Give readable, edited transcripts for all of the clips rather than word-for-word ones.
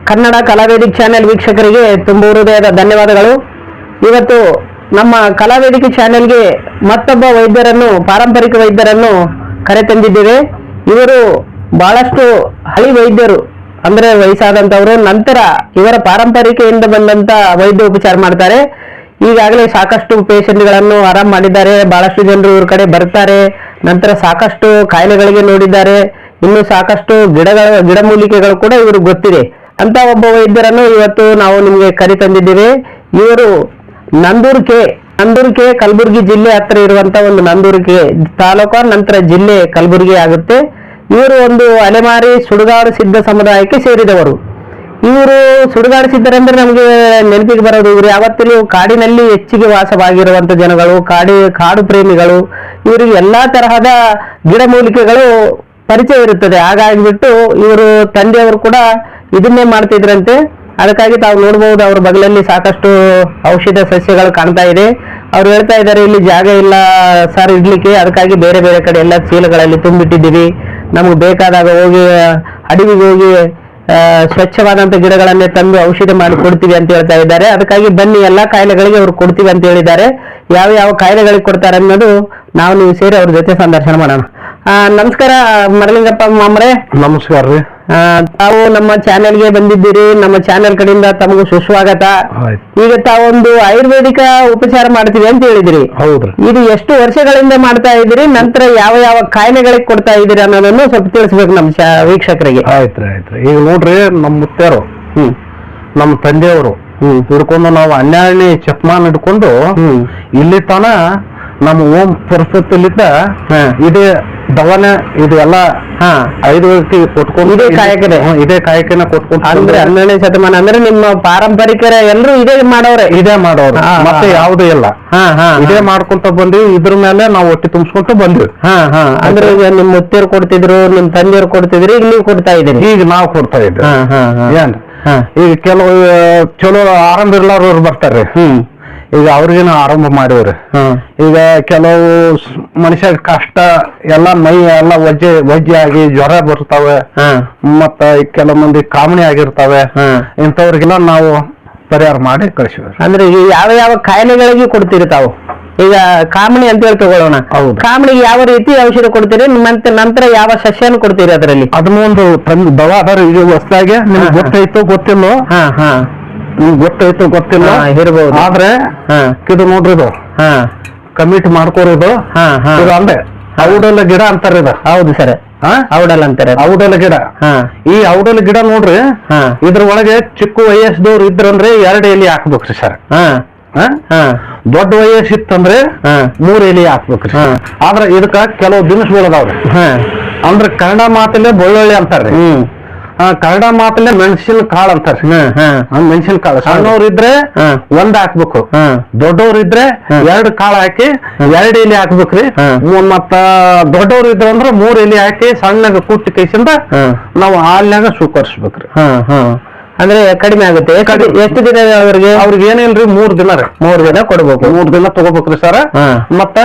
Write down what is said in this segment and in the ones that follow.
ಕನ್ನಡ ಕಲಾವೇದಿಕೆ channel ವೀಕ್ಷಕರಿಗೆ ತುಂಬ ಹೃದಯದ ಧನ್ಯವಾದಗಳು. ಇವತ್ತು ನಮ್ಮ ಕಲಾವೇದಿಕೆ ಚಾನೆಲ್ಗೆ ಮತ್ತೊಬ್ಬ ವೈದ್ಯರನ್ನು, ಪಾರಂಪರಿಕ ವೈದ್ಯರನ್ನು ಕರೆತಂದಿದ್ದೇವೆ. ಇವರು ಬಹಳಷ್ಟು ಹಳಿ ವೈದ್ಯರು, ಅಂದ್ರೆ ವಯಸ್ಸಾದಂಥವರು. ನಂತರ ಇವರ ಪಾರಂಪರಿಕೆಯಿಂದ ಬಂದಂತ ವೈದ್ಯ ಉಪಚಾರ ಮಾಡ್ತಾರೆ. ಈಗಾಗಲೇ ಸಾಕಷ್ಟು ಪೇಷಂಟ್ಗಳನ್ನು ಆರಾಮ್ ಮಾಡಿದ್ದಾರೆ. ಬಹಳಷ್ಟು ಜನರು ಇವ್ರ ಕಡೆ ಬರ್ತಾರೆ. ನಂತರ ಸಾಕಷ್ಟು ಕಾಯಿಲೆಗಳಿಗೆ ನೋಡಿದ್ದಾರೆ. ಇನ್ನು ಸಾಕಷ್ಟು ಗಿಡಮೂಲಿಕೆಗಳು ಕೂಡ ಇವ್ರಿಗೆ ಗೊತ್ತಿದೆ. ಅಂತ ಒಬ್ಬ ವೈದ್ಯರನ್ನು ಇವತ್ತು ನಾವು ನಿಮಗೆ ಕರೆ ತಂದಿದ್ದೇವೆ. ಇವರು ನಂದೂರ್ ಕೆ ಕಲಬುರಗಿ ಜಿಲ್ಲೆ ಹತ್ರ ಇರುವಂತ ಒಂದು ನಂದೂರ್ ಕೆ ತಾಲೂಕು, ನಂತರ ಜಿಲ್ಲೆ ಕಲಬುರಗಿ ಆಗುತ್ತೆ. ಇವರು ಒಂದು ಅಲೆಮಾರಿ ಸುಡುಗಾಡು ಸಿದ್ಧ ಸಮುದಾಯಕ್ಕೆ ಸೇರಿದವರು. ಇವರು ಸುಡುಗಾಡು ಸಿದ್ಧರಂದ್ರೆ ನಮಗೆ ನೆನಪಿಗೆ ಬರೋದು, ಇವರು ಯಾವತ್ತೂ ಕಾಡಿನಲ್ಲಿ ಹೆಚ್ಚಿಗೆ ವಾಸವಾಗಿರುವಂತ ಜನಗಳು, ಕಾಡು ಪ್ರೇಮಿಗಳು. ಇವರಿಗೆ ಎಲ್ಲಾ ತರಹದ ಗಿಡಮೂಲಿಕೆಗಳು ಪರಿಚಯ ಇರುತ್ತದೆ. ಹಾಗಾಗಿಬಿಟ್ಟು ಇವರು ತಂದೆಯವರು ಕೂಡ ಇದನ್ನೇ ಮಾಡ್ತಿದ್ರಂತೆ. ಅದಕ್ಕಾಗಿ ತಾವು ನೋಡಬಹುದು, ಅವ್ರ ಬಗಲಲ್ಲಿ ಸಾಕಷ್ಟು ಔಷಧ ಸಸ್ಯಗಳು ಕಾಣ್ತಾ ಇದೆ. ಅವ್ರು ಹೇಳ್ತಾ ಇದ್ದಾರೆ, ಇಲ್ಲಿ ಜಾಗ ಇಲ್ಲ ಸರ್ ಇಡ್ಲಿಕ್ಕೆ, ಅದಕ್ಕಾಗಿ ಬೇರೆ ಬೇರೆ ಕಡೆ ಎಲ್ಲ ಚೀಲಗಳಲ್ಲಿ ತುಂಬಿಟ್ಟಿದ್ದೀವಿ. ನಮ್ಗೆ ಬೇಕಾದಾಗ ಹೋಗಿ ಅಡವಿಗೆ ಹೋಗಿ ಸ್ವಚ್ಛವಾದಂತ ಗಿಡಗಳನ್ನೇ ತಂದು ಔಷಧ ಮಾಡಿ ಕೊಡ್ತೀವಿ ಅಂತ ಹೇಳ್ತಾ ಇದ್ದಾರೆ. ಅದಕ್ಕಾಗಿ ಬನ್ನಿ, ಎಲ್ಲಾ ಕಾಯಿಲೆಗಳಿಗೆ ಅವ್ರು ಕೊಡ್ತೀವಿ ಅಂತ ಹೇಳಿದ್ದಾರೆ. ಯಾವ ಯಾವ ಕಾಯಿಲೆಗಳಿಗೆ ಕೊಡ್ತಾರೆ ಅನ್ನೋದು ನಾವು ನೀವು ಸೇರಿ ಅವ್ರ ಜೊತೆ ಸಂದರ್ಶನ ಮಾಡೋಣ. ನಮಸ್ಕಾರ ಮರಲಿಂಗಪ್ಪ ಮಾಮರೇ. ನಮಸ್ಕಾರ ರೀ. ತಾವು ನಮ್ಮ ಚಾನೆಲ್ಗೆ ಬಂದಿದ್ದೀರಿ. ನಮ್ಮ ಚಾನೆಲ್ ಕಡೆಯಿಂದ ತಮಗೂ ಸುಸ್ವಾಗತ. ಈಗ ತಾವೊಂದು ಆಯುರ್ವೇದಿಕ ಉಪಚಾರ ಮಾಡ್ತೀವಿ ಅಂತ ಹೇಳಿದ್ರಿ. ಹೌದ್ರಿ. ಇದು ಎಷ್ಟು ವರ್ಷಗಳಿಂದ ಮಾಡ್ತಾ ಇದ್ದೀರಿ, ನಂತರ ಯಾವ ಯಾವ ಕಾಯಿಲೆಗಳಿಗೆ ಕೊಡ್ತಾ ಇದ್ದೀರಿ ಅನ್ನೋದನ್ನು ಸ್ವಲ್ಪ ತಿಳಿಸ್ಬೇಕು ನಮ್ಮ ವೀಕ್ಷಕರಿಗೆ. ಆಯ್ತ್ರಿ. ಈಗ ನೋಡ್ರಿ, ನಮ್ಮ ಮುತ್ಯಾರು, ನಮ್ಮ ತಂದೆಯವರು ಹಿಡ್ಕೊಂಡು ನಾವು 12ನೇ ಶತಮಾನ ಹಿಡ್ಕೊಂಡು ಇಲ್ಲಿ ತನ ನಮ್ಮ ಓಂ ಪರಿಸ್ಥಿತಿಲಿದ್ದ ಇದೇ ದವಾನೆ ಇದು ಎಲ್ಲ ಆಯುರ್ವೇದಕ್ಕೆ ಕೊಟ್ಕೊಂಡು ಇದೇ ಕಾಯಕನ ಕೊಟ್ಕೊಂಡು, ಅಂದ್ರೆ 12ನೇ ಶತಮಾನ ಅಂದ್ರೆ ನಿಮ್ಮ ಪಾರಂಪರಿಕರ ಎಲ್ಲರೂ ಇದೇ ಮಾಡೋರು ಮತ್ತೆ ಯಾವುದೂ ಇಲ್ಲ. ಇದೇ ಮಾಡ್ಕೊಂತ ಬಂದ್ವಿ. ಇದ್ರ ಮೇಲೆ ನಾವು ಹೊಟ್ಟೆ ತುಂಬಿಸ್ಕೊಂತ ಬಂದ್ವಿ. ಅಂದ್ರೆ ಈಗ ನಿಮ್ ಮುತ್ತಿಯರು ಕೊಡ್ತಿದ್ರು, ನಿಮ್ ತಂದೆಯವ್ರು ಕೊಡ್ತಿದ್ರು, ಈಗ ನೀವು ಕೊಡ್ತಾ ಇದ್ದೀರಿ. ಈಗ ನಾವು ಕೊಡ್ತಾ ಇದ್ವಿ. ಏನ್ ಈಗ ಕೆಲವು ಚಲೋ ಆರಂಭ ಇರ್ಲಾರವ್ರು ಬರ್ತಾರೆ. ಈಗ ಅವ್ರಿಗೇನು ಆರಂಭ ಮಾಡಿವ್ರಿ. ಈಗ ಕೆಲವು ಮನುಷ್ಯ ಕಷ್ಟ ಎಲ್ಲ ಮೈ ಎಲ್ಲ ವಜ್ಜೆ ಆಗಿ ಜ್ವರ ಬರ್ತಾವೆ, ಮತ್ತ ಕೆಲವು ಮಂದಿ ಕಾಮಣಿ ಆಗಿರ್ತಾವೆ. ಇಂಥವ್ರಿಗೆಲ್ಲ ನಾವು ಪರಿಹಾರ ಮಾಡಿ ಕಳಿಸಿವ್ರಿ. ಅಂದ್ರೆ ಈಗ ಯಾವ ಯಾವ ಕಾಯಿಲೆಗಳಿಗೆ ಕೊಡ್ತೀರಿ ತಾವು? ಈಗ ಕಾಮಣಿ ಅಂತ ಹೇಳಿ ತಗೊಳ್ಳೋಣ. ಹೌದು. ಕಾಮಣಿಗೆ ಯಾವ ರೀತಿ ಔಷಧ ಕೊಡ್ತೀರಿ, ಮತ್ತೆ ನಂತರ ಯಾವ ಸಸ್ಯನ ಕೊಡ್ತೀರಿ? ಅದರಲ್ಲಿ ಅದನ್ನೊಂದು ದವಾ ಅದಾರ. ಈಗ ಹೊಸದಾಗಿ ನಿಮ್ಗೆ ಗೊತ್ತಾಯ್ತು ಗೊತ್ತಿಲ್ಲೋ? ಗೊತ್ತಿಲ್ಲ ಇರ್ಬೋದು. ಆದ್ರೆ ಇದು ನೋಡ್ರಿ, ಇದು ಕಮಿಟಿ ಮಾಡ್ಕೋರಿದು ಇದು ಅಂದ್ರೆ ಔಡಲ ಗಿಡ ಅಂತಾರ. ಇದು ಹೌದು ಸರ್, ಔಡಲ್ ಅಂತಾರೆ. ಔಡಲ ಗಿಡ. ಈ ಔಡಲ ಗಿಡ ನೋಡ್ರಿ, ಇದ್ರ ಒಳಗೆ ಚಿಕ್ಕ ವಯಸ್ಸದವ್ರು ಇದ್ರಂದ್ರೆ 2 ಎಲೆ ಹಾಕ್ಬೇಕ್ರಿ ಸರ್. ದೊಡ್ಡ ವಯಸ್ಸಿತ್ತಂದ್ರೆ 3 ಎಲೆ ಹಾಕ್ಬೇಕ್ರಿ. ಆದ್ರ ಇದಕ್ಕ ಕೆಲವು ದಿನಸುಗಳು ಅದಾವ್ರಿ. ಅಂದ್ರೆ ಕನ್ನಡ ಮಾತಲ್ಲೇ ಬೆಳ್ಳುಳ್ಳಿ ಅಂತಾರ್ರಿ. ಕನ್ನಡ ಮಾತಲ್ಲೇ ಮೆಣಸಿನ ಕಾಳು ಅಂತಾರ. ಮೆಣಸಿನ ಕಾಳು ಸಣ್ಣವ್ರು ಇದ್ರೆ 1 ಹಾಕ್ಬೇಕು, ದೊಡ್ಡವ್ರು ಇದ್ರೆ 2 ಕಾಳು ಹಾಕಿ 2 ಎಲೆ ಹಾಕ್ಬೇಕ್ರಿ. ಮತ್ತ ದೊಡ್ಡವ್ರು ಇದ್ರ ಅಂದ್ರೆ 3 ಎಲೆ ಹಾಕಿ ಸಣ್ಣಗ ಕುಟ್ಟಿ ಕೈಸಿಂದ ನಾವು ಹಾಲ್ನಾಗ ಸ್ವೀಕರಿಸ್ಬೇಕ್ರಿ. ಅಂದ್ರೆ ಕಡಿಮೆ ಆಗುತ್ತೆ. ಎಷ್ಟು ದಿನ ಅವ್ರಿಗೆ ಏನಿಲ್ರಿ, 3 ದಿನ ರೀ. 3 ದಿನ ಕೊಡ್ಬೇಕು. 3 ದಿನ ತಗೋಬೇಕ್ರಿ ಸರ್. ಮತ್ತ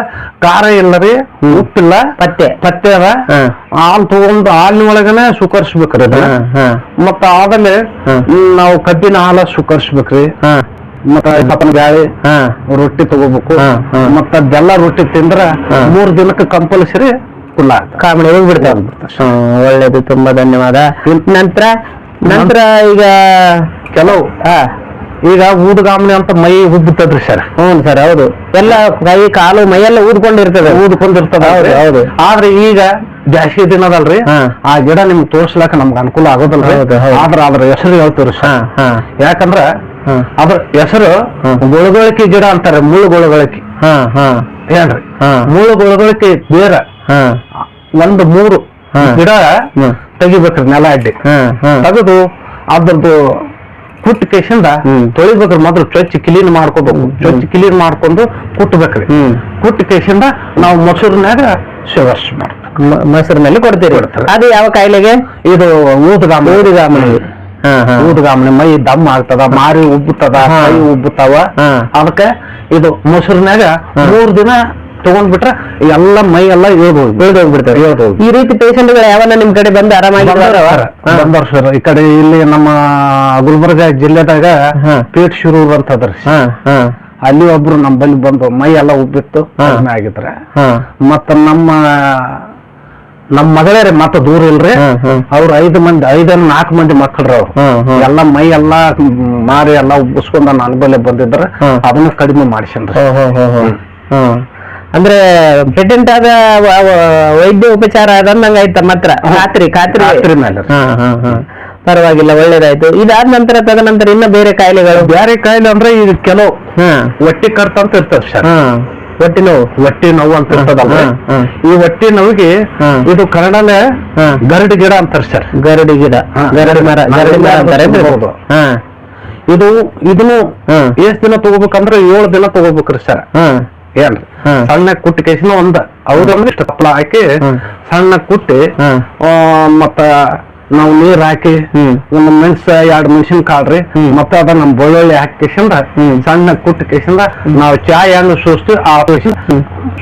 ಖಾರ ಇಲ್ಲರಿ, ಉಪ್ಪಿಲ್ಲ, ಪತ್ತೆ ಅದ. ಹಾಲು ತಗೊಂಡು ಹಾಲಿನ ಒಳಗನೆ ಸ್ವೀಕರಿಸ್ಬೇಕ್ರಿ. ಮತ್ತ ಆಮೇಲೆ ನಾವು ಕಬ್ಬಿನ ಹಾಲ ಸ್ವೀಕರಿಸ್ಬೇಕ್ರಿ. ಮತ್ತ ಕಪ್ಪನ ಗಾಳಿ ರೊಟ್ಟಿ ತಗೋಬೇಕು. ಮತ್ತ ಬೆಲ್ಲ ರೊಟ್ಟಿ ತಿಂದ್ರ 3 ದಿನಕ್ಕೆ ಕಂಪಲ್ಸರಿ ಕುಲ್ಲ ಕಾಮಣಿ ಹೋಗ್ಬಿಡ್ತಾರೆ. ಒಳ್ಳೇದು, ತುಂಬಾ ಧನ್ಯವಾದ. ನಂತರ ಈಗ ಕೆಲವು ಈಗ ಊದಗಾಮಣಿ ಅಂತ ಮೈ ಉಬ್ಬುತ್ತದ್ರಿ ಸರ್. ಸರ್, ಹೌದು. ಎಲ್ಲ ಕೈ ಕಾಲು ಮೈಯೆಲ್ಲ ಊದ್ಕೊಂಡಿರ್ತದೆ. ಹೌದು. ಆದ್ರೆ ಈಗ ಬ್ಯಾಸಿಗೆ ದಿನದಲ್ರಿ, ಆ ಗಿಡ ನಿಮ್ಗೆ ತೋರ್ಸ್ಲಾಕ ನಮ್ಗೆ ಅನುಕೂಲ ಆಗೋದಲ್ರಿ. ಆದ್ರ ಅದ್ರ ಹೆಸರು ಹೇಳ್ತೀರಿ ಸರ್. ಯಾಕಂದ್ರ ಅದ್ರ ಹೆಸರು ಗೊಳಗೊಳಕಿ ಗಿಡ ಅಂತಾರೆ. ಮುಳ್ಳು ಗೊಳಗೊಳಕಿ ಏನ್ರಿ? ಮುಳ್ಳು ಗೊಳಗೊಳಕಿ ಬೇರ ಒಂದು 3 ಗಿಡ ತೆಗಿಬೇಕ್ರಿ. ನೆಲ ಅಡ್ಡಿ ತೆಗೆದು ಅದ್ರದ್ದು ಕುಟ್ಟ ಕೇಸಿಂದ ತೊಳಿಬೇಕ್ರಿ. ಮೊದಲು ಚೊಚ್ಚಿ ಕ್ಲೀನ್ ಮಾಡ್ಕೋಬೇಕು. ಚೊಚ್ಚಿ ಕ್ಲೀನ್ ಮಾಡ್ಕೊಂಡು ಕುಟ್ಬೇಕ್ರಿ. ಕುಟ್ಟ ಕೇಸಿಂದ ನಾವು ಮೊಸರಿನಾಗ ಸೇವರ್ಸ್ ಮಾಡ್ಬೇಕು. ಮೊಸರಿನಲ್ಲಿ ಕೊಡ್ತೀರಿ. ಅದು ಯಾವ ಕಾಯಿಲೆಗೆ? ಇದು ಊದಗಾಮಣಿ. ಮೈ ದಮ್ ಆಗ್ತದ, ಮಾರಿ ಉಬ್ಬುತ್ತದ, ಕೈ ಉಬ್ಬುತ್ತಾವ. ಅದಕ್ಕೆ ಇದು ಮೊಸರಿನಾಗ 3 ದಿನ ತಗೊಂಡ್ಬಿಟ್ರೆ ಎಲ್ಲ ಮೈ ಎಲ್ಲ ಇಳ್ದೋಗ್ಬಿಡ್ತಾರೆ. ಈ ರೀತಿ ಪೇಷಂಟ್ಗಳು ಯಾವನ್ನ ನಿಮ್ ಕಡೆ ಬಂದು ಆರಾಮಾಗಿ ಬಂದವ್ರ ಸರ್. ಈ ಕಡೆ ಇಲ್ಲಿ ನಮ್ಮ ಗುಲ್ಬರ್ಗ ಜಿಲ್ಲೆದಾಗ ಪೇಟ್ ಶಿರೂರ್ ಅಂತ ಅದ್ರಿ, ಅಲ್ಲಿ ಒಬ್ರು ನಮ್ಮಲ್ಲಿ ಬಂದು ಮೈ ಎಲ್ಲ ಉಬ್ಬಿತ್ತು ಕಡಿಮೆ ಆಗಿದ್ರೆ. ಮತ್ತ ನಮ್ಮ ಮಗಳೇ ರೀ, ಮತ್ತ ದೂರ ಇಲ್ರಿ, ಅವ್ರು 4 ಮಂದಿ ಮಕ್ಕಳ್ರಿ. ಅವ್ರು ಎಲ್ಲ ಮೈ ಎಲ್ಲಾ ಮಾರಿ ಎಲ್ಲಾ ಉಬ್ಬಿಸ್ಕೊಂಡ್ ನನ್ನ ಅನುಬಲೆ ಬಂದಿದ್ರ, ಅದನ್ನ ಕಡಿಮೆ ಮಾಡಿಸನ್ರಿ. ಅಂದ್ರೆ ಪೇಟೆಂಟ್ ಆದ ವೈದ್ಯ ಉಪಚಾರ ಅದಂದಂಗಾಯ್ತ ಮಾತ್ರ. ಖಾತ್ರಿ ಮೇಲೆ ಪರವಾಗಿಲ್ಲ, ಒಳ್ಳೇದಾಯ್ತು. ಇದಾದ ನಂತರ ತದನಂತರ ಇನ್ನ ಬೇರೆ ಕಾಯಿಲೆಗಳು? ಬೇರೆ ಕಾಯಿಲೆ ಅಂದ್ರೆ ಈಗ ಕೆಲವು ಹೊಟ್ಟಿ ಕರ್ತ ಅಂತ ಇರ್ತದೆ ಸರ್. ಹೊಟ್ಟಿ ನೋವು ಅಂತ ಇರ್ತದಲ್ಲ, ಈ ಹೊಟ್ಟಿ ನೋವಿಗೆ ಇದು ಕನ್ನಡಲ್ಲೇ ಗರಡಿ ಗಿಡ ಅಂತಾರೆ ಸರ್. ಗರಡಿ ಗಿಡ, ಗರಡಿ ಮರ ಅಂತಾರೆ. ಇದನ್ನು ಎಷ್ಟ್ ದಿನ ತಗೋಬೇಕಂದ್ರೆ 7 ದಿನ ತಗೋಬೇಕ್ರಿ ಸರ್. ಏನ್ರಿ ಸಣ್ಣ ಕುಟ್ಟಿ ಕೇಸಿನ ಅವ್ರಂದ್ರೆ ಇಷ್ಟ ತಪ್ಪಲ ಹಾಕಿ ಸಣ್ಣ ಕುಟ್ಟಿ, ಮತ್ತ ನಾವು ನೀರ್ ಹಾಕಿ ಒಂದು ಎರಡು ಮೆಣಸಿನಕಾಳ್ರಿ, ಮತ್ತೆ ಅದ ನಮ್ ಬೆಳ್ಳುಳ್ಳಿ ಹಾಕಿಸಿಂದ ಸಣ್ಣ ಕುಟ್ಟಿ ಕೇಸಿಂದ ನಾವು ಚಾ ಹೆಂಗ್ ಸೋಸ್ತೀವಿ ಆ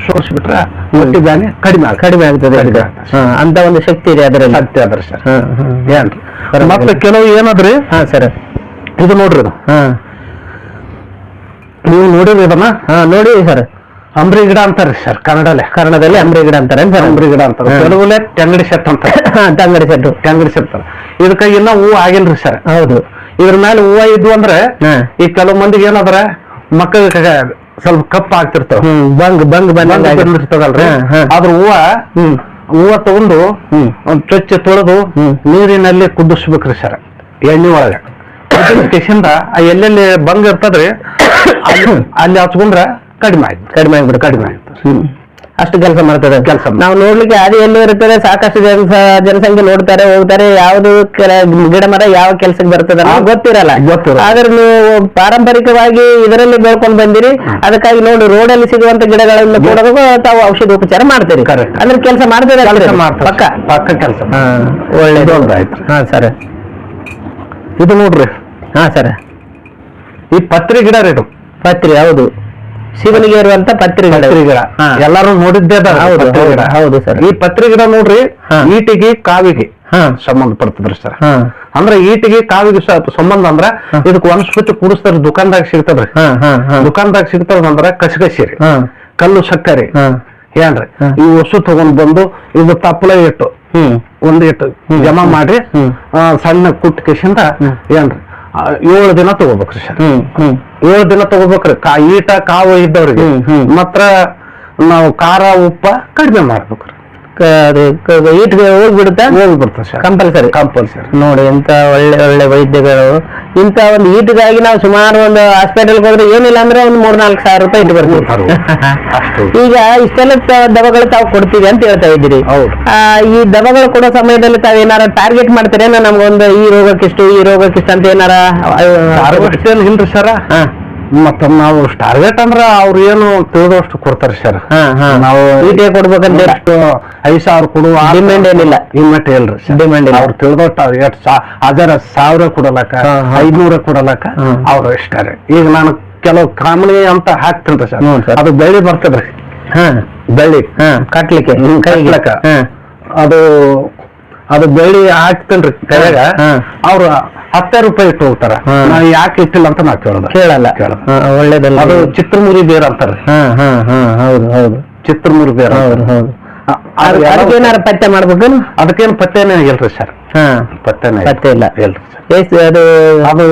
ಸೋಸ್ಬಿಟ್ರೆ ಹೊಟ್ಟಿ ಬ್ಯಾನೆ ಕಡಿಮೆ ಆಗ್ತದೆ. ಅಂತ ಒಂದು ಶಕ್ತಿ ಇದೆ ಅದರಲ್ಲಿ. ಶಕ್ತಿ ಅದ್ರಿ ಸರ್. ಏನ್ರಿ ಮತ್ತೆ ಕೆಲವು ಏನದ್ರಿ ಸರ್, ಇದು ನೋಡ್ರಿ, ನೀವು ನೋಡಿರಿ ಇದನ್ನ? ನೋಡಿ ಸರ್, ಅಂಬ್ರಿ ಗಿಡ ಅಂತಾರೆ ಸರ್. ಕನ್ನಡದಲ್ಲಿ ಅಂಬ್ರಿ ಗಿಡ ಅಂತಾರೆ. ಅಂಬ್ರಿ ಗಿಡ ಅಂತಾರೆ. ತೆಲುಗುಲೆ ಟೆಂಗಡಿ ಸೆಟ್ ಅಂತಾರೆ. ಟೆಂಗಡಿ ಸೆಟ್ ಇದಕ್ಕ ಇನ್ನ ಹೂವು ಆಗಿಲ್ರಿ ಸರ್. ಹೌದು. ಇದ್ರ ಮೇಲೆ ಹೂವು ಇದ್ವು ಅಂದ್ರೆ ಈ ಕೆಲವು ಮಂದಿಗೆ ಏನಾದ್ರ ಮಕ್ಕಳಿಗೆ ಸ್ವಲ್ಪ ಕಪ್ಪ ಆಗ್ತಿರ್ತಾವ, ಬಂದಿರ್ತದಲ್ರಿ. ಅದ್ರ ಹೂವ ತಗೊಂಡು ಚೊಚ್ಚ ತೊಳೆದು ನೀರಿನಲ್ಲಿ ಕುದಿಸ್ಬೇಕ್ರಿ ಸರ್, ಎಣ್ಣೆ ಒಳಗೆ. ಕಿಸಿಂದ ಎಲ್ಲೆಲ್ಲಿ ಬಂಗ್ ಇರ್ತದ್ರಿ ಅಲ್ಲಿ ಹಚ್ಕೊಂಡ್ರ ಕಡಿಮೆ ಆಯ್ತು. ಅಷ್ಟು ಕೆಲಸ ಮಾಡ್ತದೆ. ನಾವು ನೋಡ್ಲಿಕ್ಕೆ ಅದು ಎಲ್ಲೂ ಇರ್ತದೆ, ಸಾಕಷ್ಟು ಜನಸಂಖ್ಯೆ ನೋಡ್ತಾರೆ ಹೋಗ್ತಾರೆ, ಯಾವ್ದು ಗಿಡ ಮರ ಯಾವ ಕೆಲ್ಸಕ್ಕೆ ಬರ್ತದೆ ಗೊತ್ತಿರಲ್ಲ. ಆದ್ರೆ ನೀವು ಪಾರಂಪರಿಕವಾಗಿ ಇದರಲ್ಲಿ ಬೆಳ್ಕೊಂಡ್ ಬಂದಿರಿ, ಅದಕ್ಕಾಗಿ ನೋಡಿ ರೋಡಲ್ಲಿ ಸಿಗುವಂತ ಗಿಡಗಳನ್ನು ಕೂಡ ತಾವು ಔಷಧ ಉಪಚಾರ ಮಾಡ್ತೀರಿ. ಅಂದ್ರೆ ಕೆಲಸ ಮಾಡ್ತಾರೆ, ಪಕ್ಕ ಕೆಲಸ. ಒಳ್ಳೇದು. ಸರ್, ಇದು ನೋಡ್ರಿ. ಸರ್, ಈ ಪತ್ರಿ ಗಿಡ ರೀ. ಪತ್ರಿ, ಹೌದು, ಶಿವನಿಗೆ ಇರುವಂತ ಪತ್ರಿ ಗಿಡ ಎಲ್ಲಾರು ನೋಡಿದ್ದೇ. ಹೌದು ಸರ್. ಈ ಪತ್ರಿ ಗಿಡ ನೋಡ್ರಿ, ಈಟಿಗೆ ಕಾವಿಗೆ ಸಂಬಂಧ ಪಡ್ತದ್ರಿ ಸರ್. ಅಂದ್ರೆ ಈಟಿಗೆ ಕಾವಿಗೆ ಸಂಬಂಧ ಅಂದ್ರ ಇದಕ್ ವನಸ್ಪತಿ ಕೂಡಿಸ್ತಾರ, ದುಕಾನ್ದಾಗ ಸಿಗ್ತದ್ರಿ. ದುಕಾನ್ದಾಗ ಸಿಗ್ತದಂದ್ರ ಕಸಗಸಿ ರೀ, ಕಲ್ಲು ಸಕ್ಕರೆ ಏನ್ರಿ, ಈ ವಸ್ತು ತಗೊಂಡ್ ಬಂದು ಇದು ತಪ್ಪಲ ಇಟ್ಟು ಜಮಾ ಮಾಡಿ ಸಣ್ಣ ಕುಟ್ಟ ಕಿಸಿಂದ ಏನ್ರಿ 7 ದಿನ ತಗೋಬೇಕ್ರಿ ಸರ್. 7 ದಿನ ತಗೋಬೇಕ್ರಿ. ಈಟ ಕಾವು ಇದ್ದವ್ರಿಗೆ ಮಾತ್ರ ನಾವು ಖಾರ ಉಪ್ಪ ಕಡಿಮೆ ಮಾಡ್ಬೇಕ್ರಿ. ಈಟ್ಗೆ ಹೋಗ್ಬಿಡ್ತದೆ ಸರ್, ಕಂಪಲ್ಸರಿ. ನೋಡಿ ಎಂತ ಒಳ್ಳೆ ವೈದ್ಯಗಳು. ಇಂತ ಒಂದು ಈಟಿಗಾಗಿ ನಾವು ಸುಮಾರು ಒಂದು ಹಾಸ್ಪಿಟಲ್ಗೆ ಹೋದ್ರೆ ಏನಿಲ್ಲ ಅಂದ್ರೆ ಒಂದು 3-4 ಸಾವಿರ ರೂಪಾಯಿ ಇಟ್ಟು ಬರ್ತೀವಿ. ಈಗ ಇಷ್ಟೆಲ್ಲ ದವಗಳು ತಾವು ಕೊಡ್ತೀವಿ ಅಂತ ಹೇಳ್ತಾ ಇದ್ದೀರಿ. ಈ ದವಗಳು ಕೊಡೋ ಸಮಯದಲ್ಲಿ ತಾವು ಏನಾರ ಟಾರ್ಗೆಟ್ ಮಾಡ್ತೀರಿ? ನಮ್ಗೊಂದು ಈ ರೋಗಕ್ಕಿಷ್ಟು ಅಂತ ಏನಾರ ಇಲ್ರಿ ಸರ್. ಮತ್ತ ನಾವು ಟಾರ್ಗೆಟ್ ಅಂದ್ರ ಅವ್ರು ಏನು ತಿಳಿದಷ್ಟು ಕೊಡ್ತಾರೆ ಸರ್. ನಾವು ಕೊಡ್ಬೇಕಂತ 5,000 ಕೊಡುವ ಡಿಮ್ಯಾಂಡ್ ಏನಿಲ್ಲ. ಇಲ್ರಿ ಡಿಮ್ಯಾಂಡ್ ಇಲ್ಲ. ಅವ್ರು ತಿಳಿದಷ್ಟು 1000 ಕೊಡಲಕ್ಕ, 500 ಕೊಡಲಕ್ಕ ಅವ್ರು ಇಷ್ಟಾರೆ. ಈಗ ನಾನು ಕೆಲವು ಕಾಮಣಿ ಅಂತ ಹಾಕ್ತೇನ್ರಿ ಸರ್, ಅದು ಬೆಳ್ಳಿ ಬರ್ತದ್ರಿ. ಬೆಳ್ಳಿ ಕಟ್ಲಿಕ್ಕೆ ಅದು ಬೆಳ್ಳಿ ಹಾಕ್ತೇನ್ರಿ ಕೈಯಾಗ. ಅವ್ರು 10,000 ರೂಪಾಯಿ ಇಟ್ಟು ಹೋಗ್ತಾರ. ನಾವ್ ಯಾಕೆ ಇಟ್ಟಿಲ್ಲ ಅಂತ ನಾವ್ ಕೇಳಲ್ಲ. ಒಳ್ಳೇದಲ್ಲ. ಅದು ಚಿತ್ರಮುರಿ ಬೇರ್ ಅಂತಾರ. ಹೌದು, ಚಿತ್ರಮುರಿ ಬೇರ್. ಏನಾರ ಪತ್ತೆ ಮಾಡ್ಬೇಕು? ಅದಕ್ಕೇನು ಪತ್ತೆನೇ ಇಲ್ರಿ ಸರ್. ಪತ್ತೆ ಇಲ್ಲ. ಅದು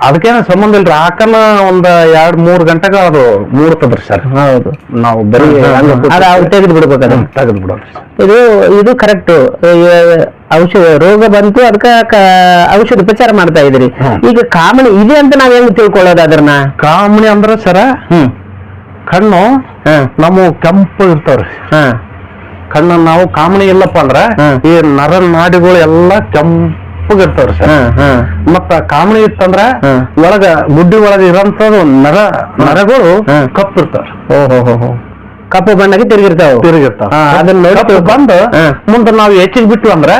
ಅದಕ್ಕೇನ ಸಂಬಂಧ ಇಲ್ರಿ. ಹಾಕನ ಒಂದ್ 2-3 ಗಂಟೆಗೆ ಅದು ಮೂಡ್ತದ್ರಿ ಸರ್. ಹೌದು, ನಾವು ಬರೀ ತೆಗೆದು ಬಿಡ್ಬೇಕು. ಇದು ಕರೆಕ್ಟ್. ಔಷಧ ರೋಗ ಬಂತು, ಅದಕ್ಕ ಔಷಧ ಉಪಚಾರ ಮಾಡ್ತಾ ಇದ್ರಿ. ಈಗ ಕಾಮಣಿ ಇದೆ ಅಂತ ನಾವ್ ಹೆಂಗ್ ತಿಳ್ಕೊಳ್ಳೋದು ಅದನ್ನ? ಕಾಮಣಿ ಅಂದ್ರ ಸರ ಕಣ್ಣು ನಮ್ಮ ಕೆಂಪು ಇರ್ತಾವ್ರಿ. ಕಣ್ಣು ನಾವು ಕಾಮಣಿ ಇಲ್ಲಪ್ಪ ಅಂದ್ರ ಈ ನರ ನಾಡಿಗಳು ಎಲ್ಲಾ ಕೆಂಪಗಿರ್ತಾವ್ರಿ ಸರ್. ಮತ್ತ ಕಾಮಣಿ ಇತ್ತಂದ್ರ ಒಳಗ ಗುಡ್ಡಿ ಒಳಗ ಇರೋಂಥದ್ದು ನರಗಳು ಕಪ್ಪಿರ್ತಾವ್ರಿ. ಕಪ್ಪು ಬಣ್ಣಕ್ಕೆ ತಿರುಗಿರ್ತಾವ ಅದನ್ನ ನೋಡಿ ಬಂದು ಮುಂದೆ ನಾವು ಹೆಚ್ಚಿಗೆ ಬಿಟ್ಟು ಅಂದ್ರ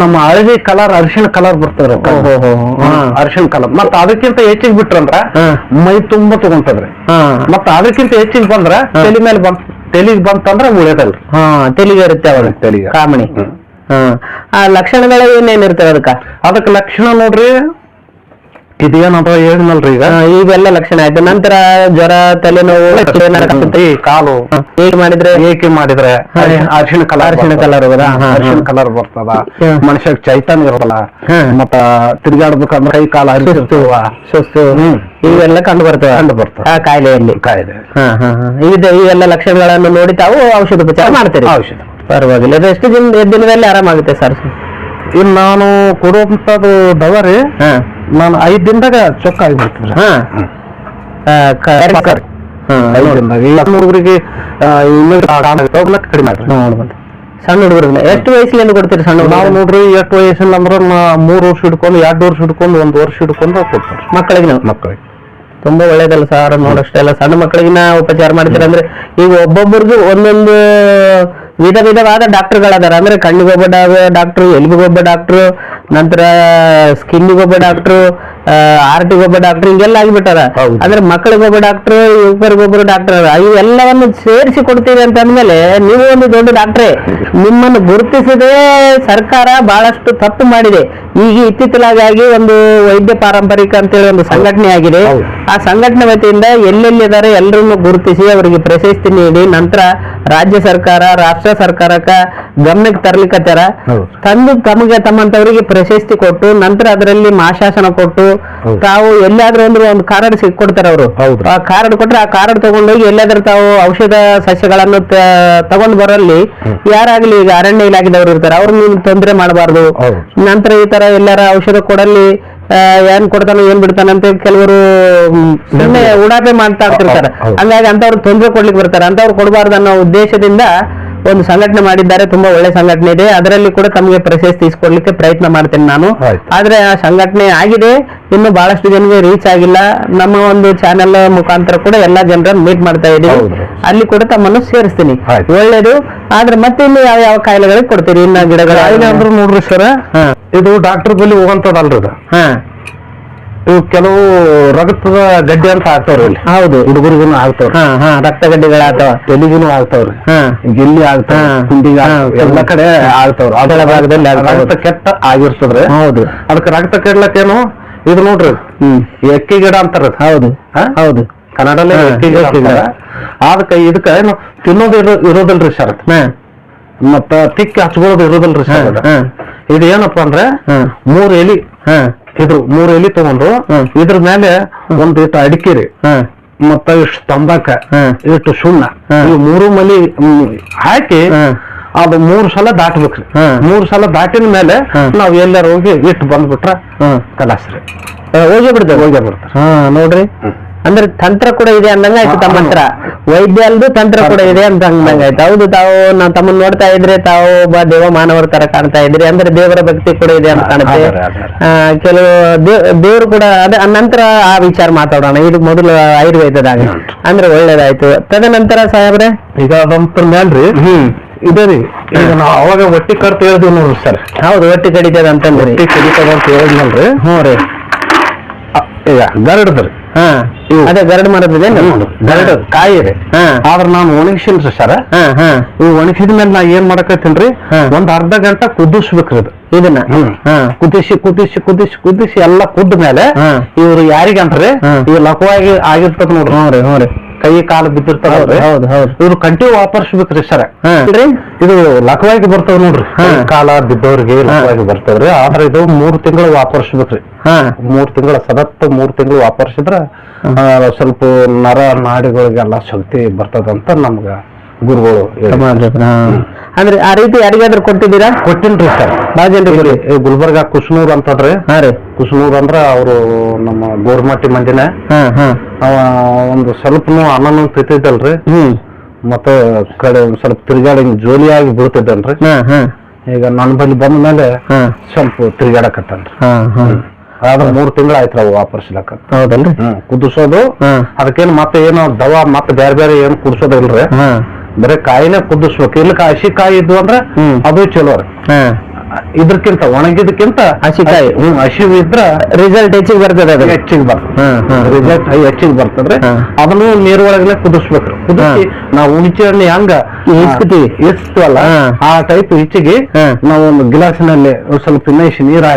ನಮ್ಮ ಹಳದಿ ಕಲರ್ ಅರಿಶಿಣ ಕಲರ್ ಬರ್ತದ್ರಿ ಅರಿಶಿಣ ಕಲರ್ ಮತ್ತ ಅದಕ್ಕಿಂತ ಹೆಚ್ಚಿಗೆ ಬಿಟ್ರಂದ್ರ ಮೈ ತುಂಬಾ ತಗೊಂತದ್ರಿ ಮತ್ತ ಅದಕ್ಕಿಂತ ಹೆಚ್ಚಿಗೆ ಬಂದ್ರ ತಲೆ ಮೇಲೆ ತೆಲಿಗೆ ಬಂತಂದ್ರ ಉಳಿದಲ್ರಿ ತೆಲಿಗೆ ಇರುತ್ತೆ ಅವಾಗ ತೆಲಿಗೆ ಕಾಮಣಿ ಆ ಲಕ್ಷಣಗಳು ಏನೇನಿರ್ತವೆ ಅದಕ್ಕೆ ಲಕ್ಷಣ ನೋಡ್ರಿ ಇದೇನಂತ ಹೇಳಿನಲ್ರಿ ಇವೆಲ್ಲ ಲಕ್ಷಣ ಆಯ್ತು. ನಂತರ ಜ್ವರ, ತಲೆನೋವು, ಕಾಲು ಏಕೆ ಮಾಡಿದ್ರೆ ಅರಿಶಿಣ ಕಲರ್ ಅರಿಶಿಣ ಕಲರ್ ಬರ್ತದ, ಮನುಷ್ಯ ಚೈತನ್ಯ ಇರೋಲ್ಲ, ಮತ್ತ ತಿರ್ಗಾಡ್ಬೇಕಂದ್ರೆ ಕೈ ಕಾಲ ಸುಸ್ತು ಇವೆಲ್ಲ ಕಂಡು ಬರ್ತವೆ ಆ ಕಾಯಿಲೆಯಲ್ಲಿ. ಇವೆಲ್ಲ ಲಕ್ಷಣಗಳನ್ನು ನೋಡಿ ತಾವು ಔಷಧೋಪಚಾರ ಮಾಡ್ತೀರಿ? ಔಷಧ ಪರವಾಗಿಲ್ಲ. ಇದು ಎಷ್ಟು ದಿನದಲ್ಲಿ ಆರಾಮಾಗುತ್ತೆ ಸರ್? ಇನ್ನು ನಾನು ಕೊಡುವಂತದ್ದು ದವರಿ ನಾನು 5 ದಿನದಾಗ ಚೊಕ್ಕ ಆಗಿಬಿಡ್ತೀನಿ. ಹುಡುಗರಿಗೆ ಕಡಿಮೆ ಸಣ್ಣ ಹುಡುಗರಿಗೆ ಎಷ್ಟು ವಯಸ್ಸಿನಿಂದ ಕೊಡ್ತೀರಿ? ಸಣ್ಣ ನಾವು ನೋಡ್ರಿ 8 ವಯಸ್ಸಿನ ಅಂದ್ರ 3 ವರ್ಷ ಹಿಡ್ಕೊಂಡು 2 ವರ್ಷ ಹಿಡ್ಕೊಂಡು 1 ವರ್ಷ ಹಿಡ್ಕೊಂಡು ಕೊಡ್ತಾರೆ ಮಕ್ಕಳಿಗೆ. ತುಂಬಾ ಒಳ್ಳೇದಲ್ಲ ಸರ್ ನೋಡಷ್ಟೆಲ್ಲ ಸಣ್ಣ ಮಕ್ಕಳಿಗಿನ ಉಪಚಾರ ಮಾಡ್ತೀರ ಅಂದ್ರೆ. ಈಗ ಒಬ್ಬೊಬ್ಬರಿಗೂ ಒಂದೊಂದು ವಿಧವಾದ ಡಾಕ್ಟರ್ಗಳದಾರ. ಅಂದ್ರೆ ಕಣ್ಣಿಗೊಬ್ಬ ಡಾಕ್ಟ್ರು, ಎಲ್ಬಿಗೊಬ್ಬ ಡಾಕ್ಟ್ರು, ನಂತರ ಸ್ಕಿನ್ನಿಗೊಬ್ಬ ಡಾಕ್ಟ್ರು, ಆರ್ಟಿಗೊಬ್ಬ ಡಾಕ್ಟ್ರು, ಹಿಂಗೆಲ್ಲ ಆಗಿಬಿಟ್ಟಾರ. ಅಂದ್ರೆ ಮಕ್ಕಳಿಗೊಬ್ಬ ಡಾಕ್ಟ್ರು, ಯುವಕರಿಗೊಬ್ಬರು ಡಾಕ್ಟರ್. ಇವೆಲ್ಲವನ್ನು ಸೇರಿಸಿ ಕೊಡ್ತೀವಿ ಅಂತ ಅಂದ್ಮೇಲೆ ನೀವು ಒಂದು ದೊಡ್ಡ ಡಾಕ್ಟ್ರೇ. ನಿಮ್ಮನ್ನು ಗುರುತಿಸದೆ ಸರ್ಕಾರ ಬಹಳಷ್ಟು ತಪ್ಪು ಮಾಡಿದೆ. ಈಗ ಇತ್ತೀಚಲಾಗಿ ಒಂದು ವೈದ್ಯ ಪಾರಂಪರಿಕ ಅಂತೇಳಿ ಒಂದು ಸಂಘಟನೆ ಆಗಿದೆ. ಆ ಸಂಘಟನೆ ವತಿಯಿಂದ ಎಲ್ಲೆಲ್ಲಿ ಇದ್ದಾರೆ ಎಲ್ಲರನ್ನು ಗುರುತಿಸಿ ಅವರಿಗೆ ಪ್ರಶಸ್ತಿ ನೀಡಿ ನಂತರ ರಾಜ್ಯ ಸರ್ಕಾರ, ರಾಷ್ಟ್ರ ಸರ್ಕಾರಕ್ಕ ಗಮನಕ್ಕೆ ತರ್ಲಿಕ್ಕತ್ತಾರ. ತಂದು ತಮ್ಮಂತವರಿಗೆ ಪ್ರಶಸ್ತಿ ಕೊಟ್ಟು ನಂತರ ಅದರಲ್ಲಿ ಮಾಶಾಸನ ಕೊಟ್ಟು ತಾವು ಎಲ್ಲಾದ್ರೂ ಒಂದು ಕಾರ್ಡ್ ಕೊಡ್ತಾರ ಅವರು. ಆ ಕಾರ್ಡ್ ಕೊಟ್ರೆ ಆ ಕಾರ್ಡ್ ತಗೊಂಡೋಗಿ ಎಲ್ಲಾದ್ರೂ ತಾವು ಔಷಧ ಸಸ್ಯಗಳನ್ನು ತಗೊಂಡ್ ಬರಲ್ಲಿ ಯಾರಾಗ್ಲಿ ಈಗ ಅರಣ್ಯ ಇಲಾಖೆದವ್ರು ಇರ್ತಾರೆ, ಅವ್ರು ನೀವು ತೊಂದರೆ ಮಾಡಬಾರ್ದು. ನಂತರ ಈ ತರ ಎಲ್ಲಾರ ಔಷಧ ಕೊಡಲ್ಲಿ ಏನ್ ಕೊಡ್ತಾನೋ ಏನ್ ಬಿಡ್ತಾನಂತ ಕೆಲವರು ಸುಮ್ಮನೆ ಉಡಾಪೆ ಮಾತಾಡ್ತಿರ್ತಾರೆ. ಹಂಗಾಗಿ ಅಂತವ್ರು ತೊಂದರೆ ಕೊಡ್ಲಿಕ್ಕೆ ಬರ್ತಾರೆ. ಅಂತವ್ರು ಕೊಡಬಾರ್ದು ಅನ್ನೋ ಉದ್ದೇಶದಿಂದ ಒಂದು ಸಂಘಟನೆ ಮಾಡಿದ್ದಾರೆ. ತುಂಬಾ ಒಳ್ಳೆ ಸಂಘಟನೆ ಇದೆ. ಅದರಲ್ಲಿ ಕೂಡ ತಮಗೆ ಪ್ರಶಸ್ತಿ ಇಸ್ಕೊಡ್ಲಿಕ್ಕೆ ಪ್ರಯತ್ನ ಮಾಡ್ತೇನೆ ನಾನು. ಆದ್ರೆ ಆ ಸಂಘಟನೆ ಆಗಿದೆ, ಇನ್ನು ಬಹಳಷ್ಟು ಜನರಿಗೆ ರೀಚ್ ಆಗಿಲ್ಲ. ನಮ್ಮ ಒಂದು ಚಾನೆಲ್ ಮುಖಾಂತರ ಕೂಡ ಎಲ್ಲಾ ಜನರನ್ನು ಮೀಟ್ ಮಾಡ್ತಾ ಇದೀವಿ. ಅಲ್ಲಿ ಕೂಡ ತಮ್ಮನ್ನು ಸೇರಿಸ್ತೀನಿ. ಒಳ್ಳೇದು. ಆದ್ರೆ ಮತ್ತೆ ಇನ್ನು ಯಾವ ಯಾವ ಕಾಯಿಲೆಗಳಿಗೆ ಕೊಡ್ತೀರಿ? ಇನ್ನ ಗಿಡಗಳ ಅಂದ್ರೂ ನೋಡ್ರಿ ಸರ್, ಇದು ಡಾಕ್ಟರ್ ಬಳಿ ಹೋಗಂತದಲ್ರಿ. ಇವು ಕೆಲವು ರಕ್ತದ ಗಡ್ಡೆ ಅಂತ ಆಗ್ತಾವ್ರಿ. ಹೌದು, ಹುಡುಗರಿಗೂ ಆಗ್ತಾವ್ರಿ. ರಕ್ತ ಗಡ್ಡೆಗಳಾಗ್ತಾವ, ಎಲಿಗೂ ಆಗ್ತಾವ್ರಿ, ಗೆಲ್ಲಿ ಆಗ್ತಾವ, ಕುಂಡಿಗೆ ಎಲ್ಲ ಕಡೆ ಆಗ್ತಾವ್ರಿ. ಅದರ ಭಾಗದಲ್ಲಿ ರಕ್ತ ಕೆಟ್ಟ ಆಗಿರ್ತದ್ರಿ. ಹೌದು, ಅದಕ್ಕೆ ರಕ್ತ ಕೆಡ್ಲಕ್ಕೇನು ಇದು ನೋಡ್ರಿ ಎಕ್ಕಿ ಗಿಡ ಅಂತಾರ. ಹೌದು ಕನ್ನಡಲ್ಲೇ ಎಕ್ಕಿ ಗಿಡ. ಅದಕ್ಕೆ ಇದಕ್ಕ ಏನು ತಿನ್ನೋದು ಇರೋದಿಲ್ರಿ ಸರ್, ಮತ್ತ ತಿಕ್ಕಿ ಹಚ್ಕೊಳ್ಳೋದು ಇರೋದಿಲ್ರಿ ಸರ್. ಇದು ಏನಪ್ಪಾ ಅಂದ್ರೆ 3 ಎಲಿ, ಇದ್ರ 3 ಎಲಿ ತಗೊಂಡು ಇದ್ರ ಮೇಲೆ ಒಂದ್ ಇಟ್ಟು ಅಡಿಕೆ ರೀ, ಮತ್ತ ಇಷ್ಟು ತಂಬಾಕ, ಇಷ್ಟು ಸುಣ್ಣ, ಈ 3 ಮಲಿ ಹಾಕಿ ಅದು 3 ಸಲ ದಾಟ್ಬೇಕ್ರಿ. 3 ಸಲ ದಾಟಿನ ಮೇಲೆ ನಾವ್ ಎಲ್ಲಾರ ಹೋಗಿ ಇಟ್ಟು ಬಂದ್ಬಿಟ್ರ ಕಲಾಸ್ರಿ ಹೋಗೇ ಬಿಡ್ತಾರೆ. ನೋಡ್ರಿ, ಅಂದ್ರೆ ತಂತ್ರ ಕೂಡ ಇದೆ ಅಂದಂಗ ಆಯ್ತು. ತಮ್ಮ ಹತ್ರ ವೈದ್ಯ ಅಲ್ದು ತಂತ್ರ ಕೂಡ ಇದೆ ಅಂತ ಅಂದಂಗ ಆಯ್ತು. ಹೌದು, ತಾವು ನಾವು ತಮ್ಮನ್ನ ನೋಡ್ತಾ ಇದ್ರೆ ತಾವು ಒಬ್ಬ ದೇವ ಮಾನವರ ತರ ಕಾಣ್ತಾ ಇದ್ರಿ. ಅಂದ್ರೆ ದೇವರ ಭಕ್ತಿ ಕೂಡ ಇದೆ ಅಂತ ಕಾಣುತ್ತೆ. ಕೆಲವು ದೇವರು ಕೂಡ ಅದೇ. ನಂತರ ಆ ವಿಚಾರ ಮಾತಾಡೋಣ. ಇದು ಮೊದಲು ಆಯುರ್ವೇದದಾಗ ಅಂದ್ರೆ ಒಳ್ಳೇದಾಯ್ತು. ತದನಂತರ ಸಾಹೇಬ್ರೆ ಈಗ ಅದಂತರ ಮೇಲ್ರಿ ಇದೆ ರೀ. ಈಗ ನಾವು ಅವಾಗ ಒಟ್ಟಿ ಕಡ್ತ ಹೇಳಿದ್ವಿ ನೋಡ್ರಿ ಸರ್. ಹೌದು, ಒಟ್ಟಿ ಕಡಿತದ ಅಂತಂದ್ರಿ. ಒಟ್ಟಿ ಕಡಿತದ ಅಂತ ಹೇಳಿದ್ನಲ್ರಿ. ರೀ, ಈಗ ಗರಡ್ದ್ರಿ. ಅದೇ ಗರಡ್ ಮಾಡೋದಿದೆ, ಗರಡ್ ಕಾಯಿ ರೀ. ಆದ್ರ ನಾನು ಒಣಗಿಸಿಲ್ರಿ ಸರ್. ಇವ್ ಒಣಗಿಸಿದ ಮೇಲೆ ನಾ ಏನ್ ಮಾಡಕತ್ತೀನ್ರಿ, ಒಂದ್ ಅರ್ಧ ಗಂಟೆ ಕುದಿಸ್ಬೇಕ್ರಿ ಇದನ್ನ. ಕುದಿಸಿ ಎಲ್ಲ ಕುದ್ದ ಮೇಲೆ ಇವ್ರು ಯಾರಿಗಂತ್ರಿ ಇವ್ ಲಘುವಾಗಿ ಆಗಿರ್ತದ ನೋಡ್ರಿ, ಕೈ ಕಾಲು ಬಿದ್ದಿರ್ತಾವ್ರಿ. ಇವ್ರು ಕಂಟಿನ್ಯೂ ವಾಪರ್ಸ್ಬೇಕ್ರಿ ಸರ್. ಇದು ಲಘುವಾಗಿ ಬರ್ತಾವ ನೋಡ್ರಿ, ಕಾಲ ಬಿದ್ದವ್ರಿಗೆ ಲಘುವಾಗಿ ಬರ್ತಾವ್ರಿ. ಆದ್ರೆ ಇದು 3 ತಿಂಗಳು ವಾಪರ್ಸ್ಬೇಕ್ರಿ. 3 ತಿಂಗಳ ಸದತ್ತ 3 ತಿಂಗಳು ವಾಪರ್ಸಿದ್ರ ಸ್ವಲ್ಪ ನರ ನಾಡಿಗಳಿಗೆಲ್ಲ ಶಕ್ತಿ ಬರ್ತದಂತ ನಮ್ಗ ಗುರುಗಳು. ಅಂದ್ರೆ ಆ ರೀತಿ ಯಾರಿಗಾದ್ರೂ ಕೊಟ್ಟಿದ್ದೀರಾ? ಕೊಟ್ಟಿನ್ರಿ ಸರ್. ಗುಲ್ಬರ್ಗ ಕುಸ್ನೂರ್ ಅಂತದ್ರಿ. ಕುಸ್ನೂರ್ ಅಂದ್ರ ಅವರು ನಮ್ಮ ಗೋರ್ಮಟ್ಟಿ ಮಂದಿನ. ಒಂದು ಸ್ವಲ್ಪನು ಅನ್ನನು ತಿಂತಿದ್ದಲ್ರಿ, ಮತ್ತೆ ಕಡೆ ಸ್ವಲ್ಪ ತಿರ್ಗಾಡಿ ಜೋಲಿಯಾಗಿ ಬೀಳ್ತಿದ್ದನ್ರಿ. ಈಗ ನನ್ನ ಬಳಿ ಬಂದ ಮೇಲೆ ಸ್ವಲ್ಪ ತಿರ್ಗಾಡಕತ್ತನ್ರಿ. ಅದ್ರ 3 ತಿಂಗಳ ಆಯ್ತು ಅವು ವಾಪರ್ಸ್ಲಕ್ಕ. ಹೌದಲ್ರಿ? ಕುದಿಸೋದು ಅದಕ್ಕೇನು ಮತ್ತೆ ಏನು ದವಾ ಮತ್ತೆ ಬೇರೆ ಬೇರೆ ಏನು ಕುದಿಸೋದಿಲ್ರಿ. ಬರೀ ಕಾಯಿನೇ ಕುದಿಸ್ಬೇಕು. ಇಲ್ಲಕ ಹಸಿ ಕಾಯಿ ಇದ್ವು ಅಂದ್ರ ಅದು ಚಲೋ ರೀ. ಇದ್ರಕ್ಕಿಂತ ಒಣಗಿದಕ್ಕಿಂತ ಹಸಿಕಾಯಿ ಹಸಿ ಇದ್ರ ರಿಸಲ್ಟ್ ಹೆಚ್ಚಿಗೆ ಬರ್ತದೆ, ಹೆಚ್ಚಿಗೆ ಬರ್ತದೆ. ರಿಸಲ್ಟ್ ಹೆಚ್ಚಿಗೆ ಬರ್ತದ್ರಿ. ಅದನ್ನು ನೀರೊಳಗನೆ ಕುದಿಸ್ಬೇಕ್ರಿ. ಕುದಿಸಿ ನಾವು ಹುಣಚೆ ಹಣ್ಣು ಹೆಂಗ ಇಸ್ತೀವಲ್ಲ ಆ ಟೈಪ್ ಹೆಚ್ಚಿಗೆ ನಾವು ಒಂದು ಗ್ಲಾಸಿನಲ್ಲಿ ಸ್ವಲ್ಪ ಇನ್ನಷ್ಟು ನೀರ್ ಹಾಕಿ